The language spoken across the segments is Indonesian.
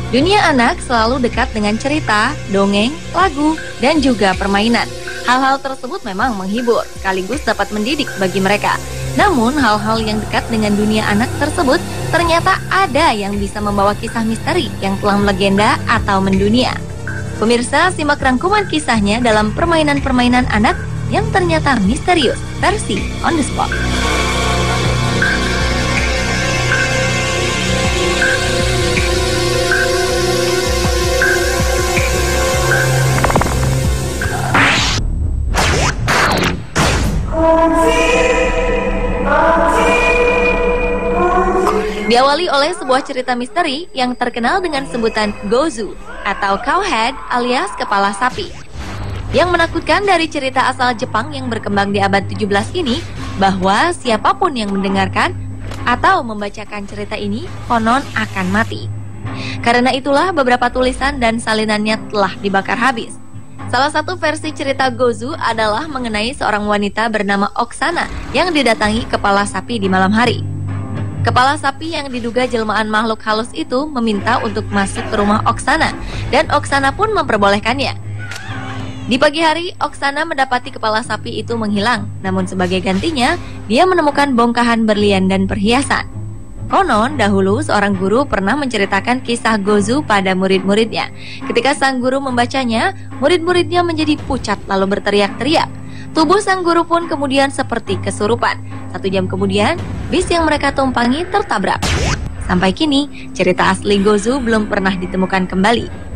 Dunia anak selalu dekat dengan cerita, dongeng, lagu, dan juga permainan. Hal-hal tersebut memang menghibur, sekaligus dapat mendidik bagi mereka. Namun, hal-hal yang dekat dengan dunia anak tersebut ternyata ada yang bisa membawa kisah misteri yang telah melegenda atau mendunia. Pemirsa, simak rangkuman kisahnya dalam permainan-permainan anak yang ternyata misterius, versi On The Spot. Diawali oleh sebuah cerita misteri yang terkenal dengan sebutan Gozu atau cowhead alias kepala sapi. Yang menakutkan dari cerita asal Jepang yang berkembang di abad 17 ini bahwa siapapun yang mendengarkan atau membacakan cerita ini konon akan mati. Karena itulah beberapa tulisan dan salinannya telah dibakar habis. Salah satu versi cerita Gozu adalah mengenai seorang wanita bernama Oksana yang didatangi kepala sapi di malam hari. Kepala sapi yang diduga jelmaan makhluk halus itu meminta untuk masuk ke rumah Oksana, dan Oksana pun memperbolehkannya. Di pagi hari, Oksana mendapati kepala sapi itu menghilang, namun sebagai gantinya, dia menemukan bongkahan berlian dan perhiasan. Konon, dahulu seorang guru pernah menceritakan kisah Gozu pada murid-muridnya. Ketika sang guru membacanya, murid-muridnya menjadi pucat lalu berteriak-teriak. Tubuh sang guru pun kemudian seperti kesurupan. 1 jam kemudian, bis yang mereka tumpangi tertabrak. Sampai kini, cerita asli Gozu belum pernah ditemukan kembali.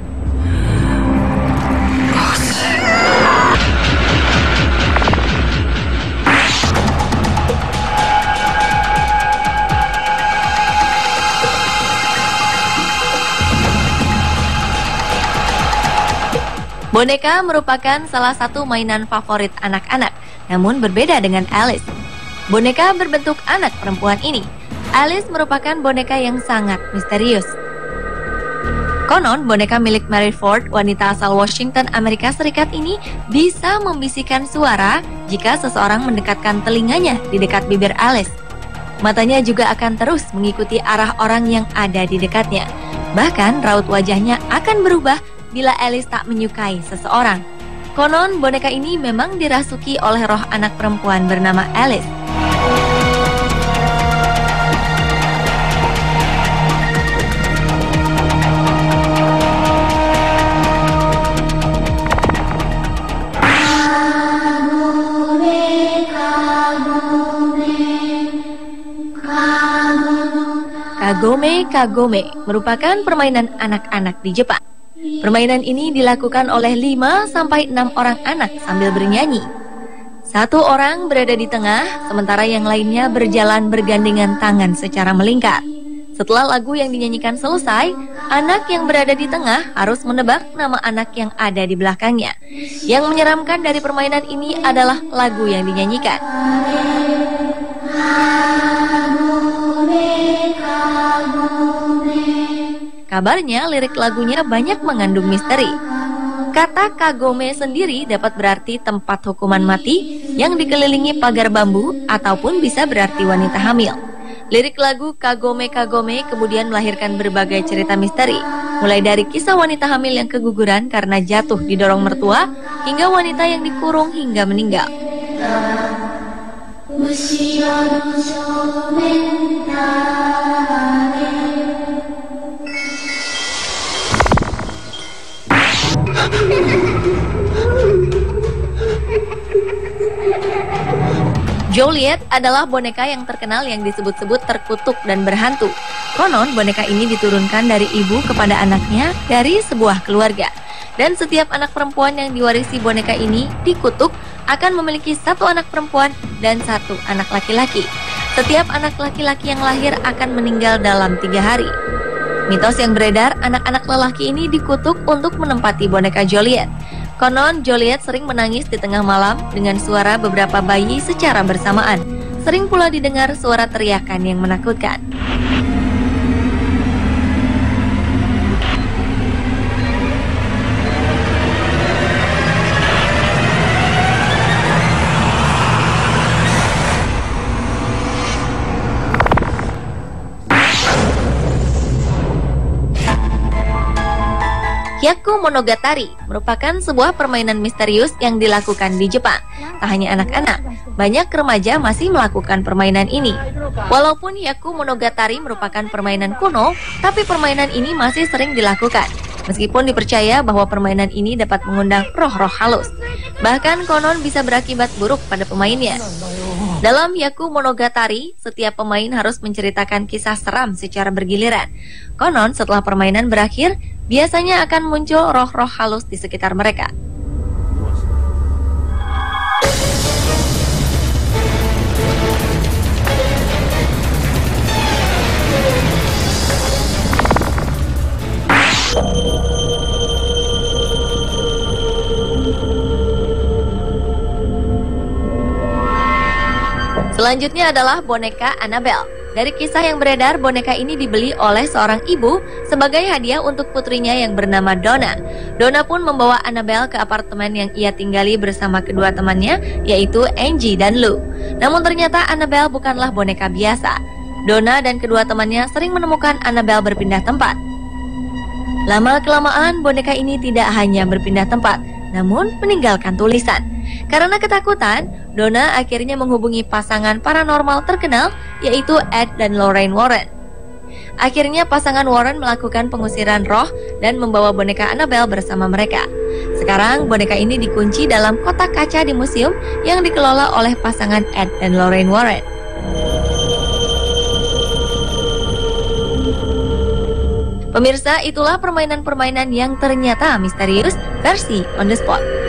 Boneka merupakan salah satu mainan favorit anak-anak, namun berbeda dengan Alice. Boneka berbentuk anak perempuan ini. Alice merupakan boneka yang sangat misterius. Konon, boneka milik Mary Ford, wanita asal Washington, Amerika Serikat ini bisa membisikkan suara jika seseorang mendekatkan telinganya di dekat bibir Alice. Matanya juga akan terus mengikuti arah orang yang ada di dekatnya. Bahkan, raut wajahnya akan berubah bila Alice tak menyukai seseorang. Konon, boneka ini memang dirasuki oleh roh anak perempuan bernama Alice. Kagome Kagome merupakan permainan anak-anak di Jepang. Permainan ini dilakukan oleh 5-6 orang anak sambil bernyanyi. 1 orang berada di tengah, sementara yang lainnya berjalan bergandengan tangan secara melingkar. Setelah lagu yang dinyanyikan selesai, anak yang berada di tengah harus menebak nama anak yang ada di belakangnya. Yang menyeramkan dari permainan ini adalah lagu yang dinyanyikan. Kabarnya lirik lagunya banyak mengandung misteri. Kata Kagome sendiri dapat berarti tempat hukuman mati yang dikelilingi pagar bambu ataupun bisa berarti wanita hamil. Lirik lagu Kagome Kagome kemudian melahirkan berbagai cerita misteri, mulai dari kisah wanita hamil yang keguguran karena jatuh didorong mertua, hingga wanita yang dikurung hingga meninggal. Joliet adalah boneka yang terkenal yang disebut-sebut terkutuk dan berhantu. Konon, boneka ini diturunkan dari ibu kepada anaknya dari sebuah keluarga. Dan setiap anak perempuan yang diwarisi boneka ini dikutuk akan memiliki 1 anak perempuan dan 1 anak laki-laki. Setiap anak laki-laki yang lahir akan meninggal dalam 3 hari. Mitos yang beredar, anak-anak lelaki ini dikutuk untuk menempati boneka Joliet. Konon, Joliet sering menangis di tengah malam dengan suara beberapa bayi secara bersamaan. Sering pula didengar suara teriakan yang menakutkan. Hyaku Monogatari merupakan sebuah permainan misterius yang dilakukan di Jepang. Tak hanya anak-anak, banyak remaja masih melakukan permainan ini. Walaupun Hyaku Monogatari merupakan permainan kuno, tapi permainan ini masih sering dilakukan. Meskipun dipercaya bahwa permainan ini dapat mengundang roh-roh halus. Bahkan konon bisa berakibat buruk pada pemainnya. Dalam Hyaku Monogatari, setiap pemain harus menceritakan kisah seram secara bergiliran. Konon setelah permainan berakhir, biasanya akan muncul roh-roh halus di sekitar mereka. Selanjutnya adalah boneka Annabelle. Dari kisah yang beredar, boneka ini dibeli oleh seorang ibu sebagai hadiah untuk putrinya yang bernama Donna. Donna pun membawa Annabelle ke apartemen yang ia tinggali bersama kedua temannya, yaitu Angie dan Lou. Namun ternyata Annabelle bukanlah boneka biasa. Donna dan kedua temannya sering menemukan Annabelle berpindah tempat. Lama-kelamaan, boneka ini tidak hanya berpindah tempat, namun meninggalkan tulisan. Karena ketakutan, Donna akhirnya menghubungi pasangan paranormal terkenal, yaitu Ed dan Lorraine Warren. Akhirnya pasangan Warren melakukan pengusiran roh dan membawa boneka Annabelle bersama mereka. Sekarang boneka ini dikunci dalam kotak kaca di museum yang dikelola oleh pasangan Ed dan Lorraine Warren. Pemirsa, itulah permainan-permainan yang ternyata misterius versi On The Spot.